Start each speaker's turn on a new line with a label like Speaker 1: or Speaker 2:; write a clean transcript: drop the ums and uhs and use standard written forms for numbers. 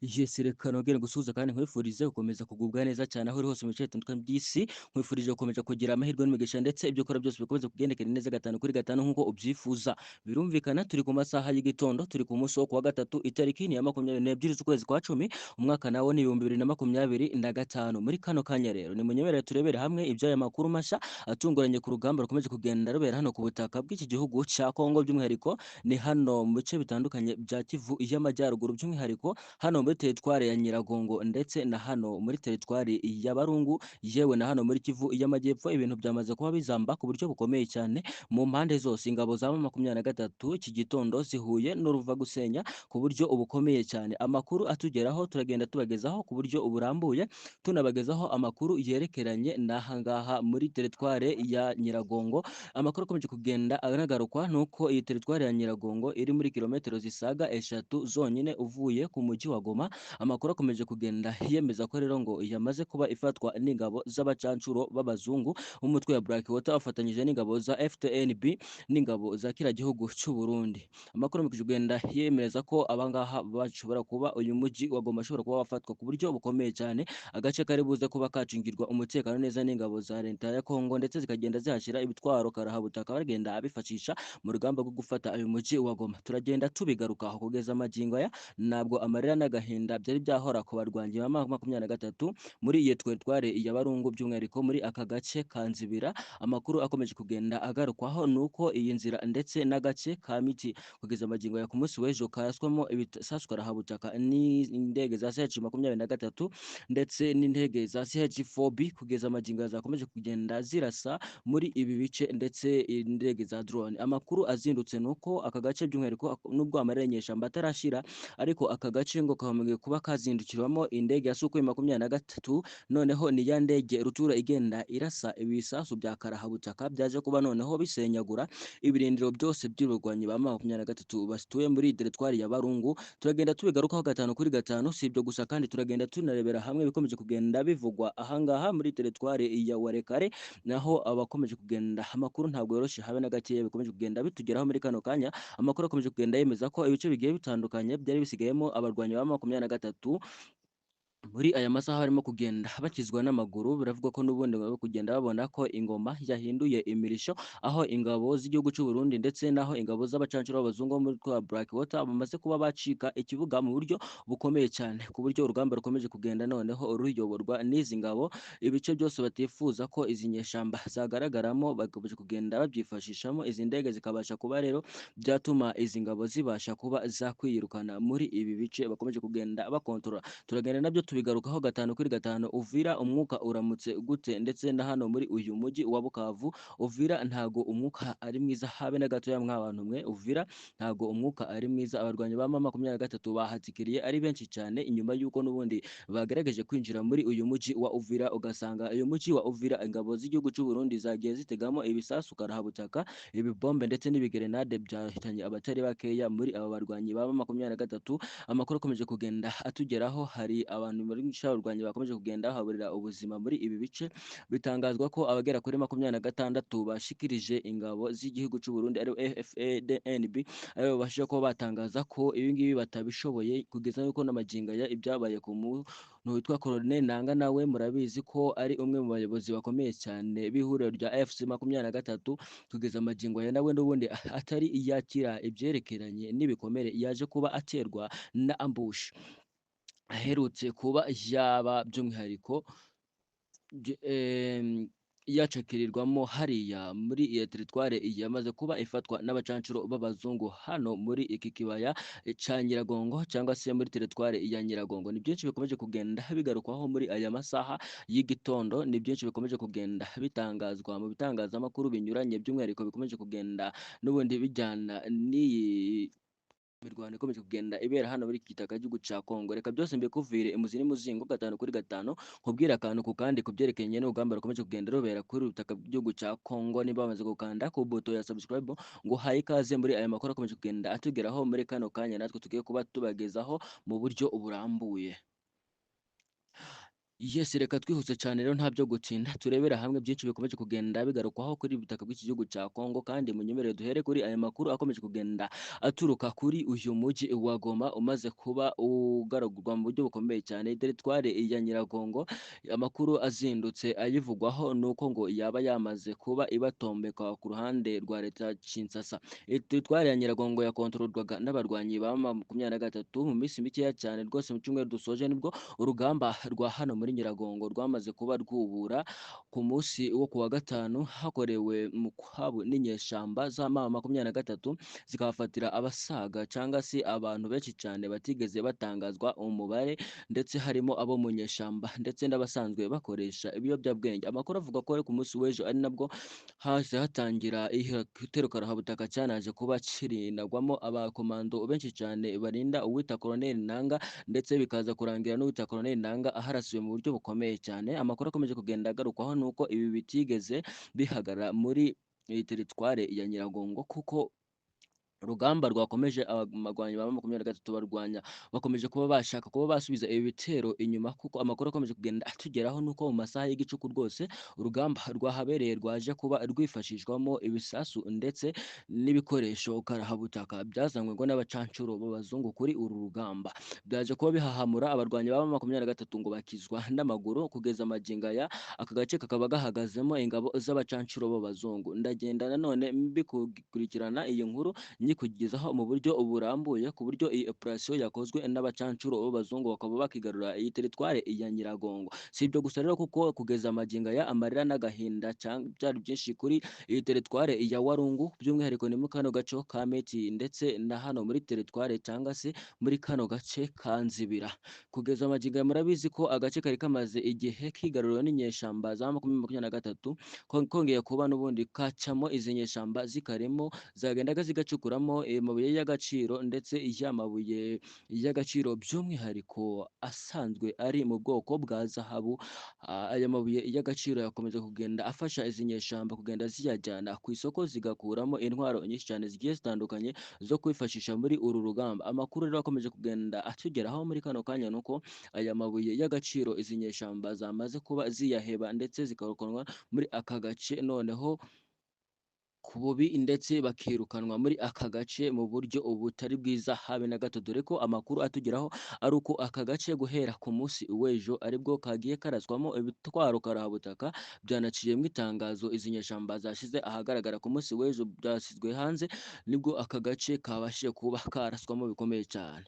Speaker 1: Yes, reka nongere ngusuhuze kandi nkwifurize gukomeza kugubwa neza cyane aho uri hose mu bice bitandukanye by'isi. Nkwifurije gukomeza kugira amahirwe n'imigisha ndetse ibyo ukora byose bikomeze kugendekera neza gatanu kuri gatanu nk'uko ubyifuza. Birumvikana turi ku masaha y'igitondo, turi ku munsi wo kuwa gatatu, itariki ni ya 22 z'ukwezi kwa cumi, umwaka nawo ni 2025. Muri kano kanya rero nimunyemerere turebere hamwe iby'aya makuru mashya atunguranye ku rugamba rukomeje kugenda rubera hano ku butaka bw'iki gihugu cya Kongo, by'umwihariko ni hano mu bice bitandukanye bya Kivu y'Amajyaruguru, by'umwihariko hano muri teritwari ya Nyiragongo ndetse na hano muri teritwari ya Barungu, yewe na hano muri Kivu y'Amajyepfo. Ibintu byamaze kuba bizamba ku buryo bukomeye cyane mu mpande zose. Ingabo za M23 iki gitondo zihuye n'uruva gusenya ku buryo bukomeye cyane. Amakuru atugeraho turagenda tubagezaho ku buryo burambuye, tunabagezaho amakuru yerekeranye n'ahangaha muri teritwari ya Nyiragongo. Amakuru akomeje kugenda anagarukwa nuko iyi teritwari ya Nyiragongo iri muri kilometero zisaga 3 zonyine uvuye ku mujyi wa Goma. Amakuru akomeje kugenda yemeza ko rero ngo yamaze kuba ifatwa n'ingabo z'abacancuro b'abazungu b'umutwe wa Blackwater bafatanyije n'ingabo za FDNB n'ingabo za kira gihugu cy'u Burundi. Amakuru akomeje kugenda yemeza ko abangaha bashobora kuba uyu mujyi wa Goma ashobora kuba wafatwa ku buryo bukomeye cyane, agace kari buze kuba kacungirwa umutekano neza n'ingabo za leta ya Kongo, ndetse zikagenda zihashyira ibitwaro karahabutaka bagenda abifashisha mu rugamba rwo gufata uyu mujyi wa Goma. Turagenda tubigarukaho kugeza amagingo aya, ntabwo amarira n'agahinda byari byahora ku barwanyi ba M23 muri iyi teritwari ya Barungu, by'umwihariko muri aka gace ka Nzibira. Amakuru akomeje kugenda agarukwaho nuko iyi nzira ndetse n'agace ka Miti kugeza amagingo ya ku munsi w'ejo karaswamo ibisasu karahabutaka n'indege za CH-23 ndetse n'indege za CH-4B. Kugeza amagingo ya zakomeje kugenda zirasa muri ibi bice ndetse indege za drone. Amakuru azindutse nuko aka gace by'umwihariko nubwo amarira nyeshyamba atarashira, ariko aka gace ngo kahamwe kuba kazindukirwamo indege ya Sukhoi 23, noneho ni ya ndege rutura igenda irasa ibisasu bya karahabutaka byaje kuba noneho bisenyagura ibirindiro byose by'urwanyi ba M23 basituye muri teritwari ya Barungu. Turagenda tubigarukaho gatanu kuri gatanu. Si ibyo gusa kandi turagenda tunarebera hamwe bikomeje kugenda bivugwa ahangaha muri teritwari ya Warekare, naho abakomeje kugenda amakuru ntabwo yoroshye habe na gakeya bikomeje kugenda bitugeraho muri kano kanya. Amakuru akomeje kugenda yemeza ko ibice bigiye bitandukanye byari bisigayemo abarwanyi ba M23 muri aya masaha barimo kugenda bakizwa n'amaguru. Biravuga ko n'ubundi bari kugenda babona ko ingoma yahinduye imirisho, aho ingabo z'igihugu cy'u Burundi ndetse naho ingabo z'abacancuro b'abazungu bo muri Blackwater bamaze kuba bacika ikibuga mu buryo bukomeye cyane, ku buryo urugamba rukomeje kugenda noneho ruyoborwa n'izi ngabo. Ibice byose batifuza ko izi nyeshamba zagaragaramo bakomeje kugenda babyifashishamo izi ndege, zikabasha kuba rero byatuma izi ngabo zibasha kuba zakwiyirukana muri ibi bice bakomeje kugenda bakontorora. Turagenda nabyo tubigarukaho gatanu kuri gatanu. Uvira umwuka uramutse gute? Ndetse na hano muri uyu mujyi wa Bukavu, Uvira ntago umwuka ari mwiza habe na gato ya mwabantu mwe. Uvira ntago umwuka ari mwiza, abarwanyi ba M23 bahatikiriye ari benshi cyane, inyuma yuko n'ubundi bagerageje kwinjira muri uyu mujyi wa Uvira. Ugasanga uyu mujyi wa Uvira ingabo z'igihugu cy'u Burundi zagiye zitegamo ibisasu karahabutaka, ibibombe ndetse n'ibigerenade byahitanye abatari bakeya muri aba barwanyi ba M23. Amakuru akomeje kugenda atugeraho, hari abantu muri abarwanyi bakomeje kugenda bahaburira ubuzima muri ibi bice. Bitangazwa ko abagera kuri 26 bashikirije ingabo z'igihugu cy'u Burundi ari FDNB aribo babashije kuba batangaza ko ibi ngibi batabishoboye, kugeza yuko n'amagingo ya ibyabaye ku muntu witwa Colonel Nanga. Nawe murabizi ko ari umwe mu bayobozi bakomeye cyane b'ihuriro rya FC23. Kugeza amagingo ya nawe n'ubundi atari yakira ibyerekeranye n'ibikomere yaje kuba aterwa na ambush aherutse kuba yaba by'umwihariko yacakirirwamo hariya muri iyo teritwari yamaze kuba ifatwa n'abacancuro b'abazungu hano muri iki kibaya ca Nyiragongo, cyangwa se muri teritwari ya Nyiragongo. Ni byinshi bikomeje kugenda bigarukwaho muri aya masaha y'igitondo, ni byinshi bikomeje kugenda bitangazwa mu bitangazamakuru binyuranye, by'umwihariko bikomeje kugenda n'ubundi bijyana n'iyi imirwano ikomeje kugenda ibera hano muri iki gitaka gihugu cya Kongo. Reka byose mbikuvire imuzi n'umuzingo gatanu kuri gatanu, nkubwira akantu ku kandi ku byerekeranye n'urugamba rukomeje kugenda rubera kuri ubutaka bw'igihugu cya Kongo. Niba bamaze gukanda ku buto ya subscribe ngo haye ikaze muri aya makuru akomeje kugenda atugeraho muri kano kanya, natwe tugiye kuba tubagezaho mu buryo burambuye. Yes, reka twihuse cyane rero nta byo gutinda turebera hamwe byinshi bikomeje kugenda bigarukwaho kuri ubu butaka bw'iki gihugu cya Congo kandi munyemerere duhere kuri aya makuru akomeje kugenda aturuka kuri uyu mujyi wa Goma umaze kuba ugarurwa mu buryo bukomeye cyane teritware ya Nyiragongo. Amakuru azindutse ayivugwaho ni uko ngo yaba yamaze kuba ibatombeka ku ruhande rwa leta ya Kinshasa. Iyi teritware ya Nyiragongo yakontororwaga n'abarwanyi ba M23 mu minsi mikeya cyane rwose mu cyumweru dusoje nibwo urugamba rwa hano muri Nyiragongo rwamaze kuba rwubura ku munsi wo ku wa gatanu hakorewe mu kwabu n'inyeshyamba za M23 zikahafatira abasaga cyangwa se abantu benshi cyane batigeze batangazwa umubare ndetse harimo abo mu nyeshyamba ndetse n'abasanzwe bakoresha ibiyobyabwenge. Amakuru avuga ko ku munsi w'ejo ari nabwo hahise hatangira igitero karahabutaka cyanaje kuba kirindagwamo abakomando benshi cyane barinda uwita Colonel Nanga ndetse bikaza kurangira n'uwita Colonel Nanga aharasiwe mu buryo bukomeye cyane. Amakuru akomeje kugenda agarukwaho ni uko ibi bitigeze bihagarara muri iyi teritware ya Nyiragongo kuko urugamba rwakomeje abagwanyi ba M23 bakomeje kuba bashaka kuba basubiza ibi bitero inyuma kuko amakuru akomeje kugenda atugeraho nuko mu masaha y'igicuku rwose urugamba rwahabereye rwaje kuba rwifashishwamo ibisasu ndetse n'ibikoresho karahabutaka byazanywe ngo n'abacancuro b'abazungu kuri uru rugamba. Byaje kuba bihahamura abarwanyi ba M23 ngo bakizwa n'amaguru kugeza magingo aya aka gace kakaba gahagazemo ingabo z'abacancuro b'abazungu. Ndagenda nanone mbikurikirana iyi nkuru nyikugezaho mu buryo burambuye ku buryo iyi operation yakozwe n'abacancuro b'abazungu bakaba bakigarura iyi teritware ya Nyiragongo. Si ibyo gusa rero kuko kugeza magingo aya amarira n'agahinda byari byinshi kuri iyi teritware ya Walungu by'umwihariko ni mu kano gace ka Meti ndetse na hano muri teritware cyangwa se muri kano gace ka Nzibira. Kugeza magingo aya murabizi ko agace kari kamaze igihe kigaruriwe n'inyeshyamba za M23 kongeye kuba n'ubundi kacamo izi nyeshyamba zikarimo zagendaga zigacukuramo amabuye y'agaciro ndetse y'amabuye y'agaciro by'umwihariko asanzwe ari mu bwoko bwa zahabu. Aya mabuye y'agaciro yakomeje kugenda afasha izi nyeshyamba kugenda ziyajyana ku isoko zigakuramo intwaro nyinshi cyane zigiye zitandukanye zo kwifashisha muri uru rugamba. Amakuru rero akomeje kugenda atugeraho muri kano kanya nuko aya mabuye y'agaciro izi nyeshyamba zamaze kuba ziyaheba ndetse zikarokonwa muri aka gace noneho ku bubi ndetse bakirukanwa muri aka gace mu buryo butari bwiza habe na gato, dore ko amakuru atugeraho ari uko aka gace guhera ku munsi w'ejo aribwo kagiye karaswamo ibitwaro karahabutaka byanaciyemo itangazo izi nyeshyamba zashyize ahagaragara ku munsi w'ejo byashyizwe hanze nibwo aka gace kabashije kuba karaswamo bikomeye cyane.